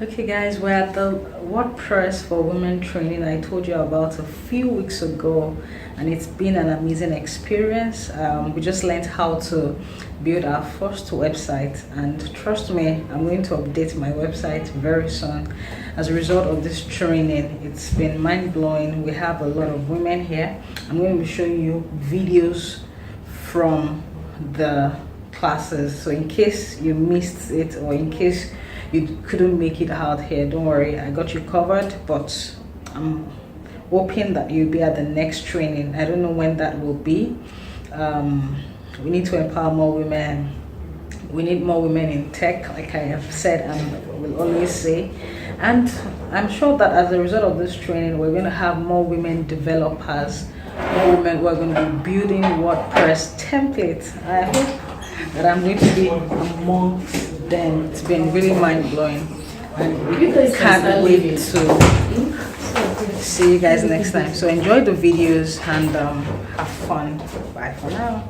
Okay, guys, we're at the WordPress for Women training I told you about a few weeks ago, and it's been an amazing experience. We just learned how to build our first website, and trust me, I'm going to update my website very soon. As a result of this training, it's been mind-blowing. We have a lot of women here. I'm going to be showing you videos from the classes, so in case you missed it or in case you couldn't make it out here, don't worry, I got you covered. But I'm hoping that you'll be at the next training. I don't know when that will be. We need to empower more women. We need more women in tech, like I have said and will always say. And I'm sure that as a result of this training, we're going to have more women developers, more women who are going to be building WordPress templates. I hope that I'm going to be amongst them. It's been really mind-blowing, and we can't wait to see you guys next time. So enjoy the videos and have fun. Bye for now.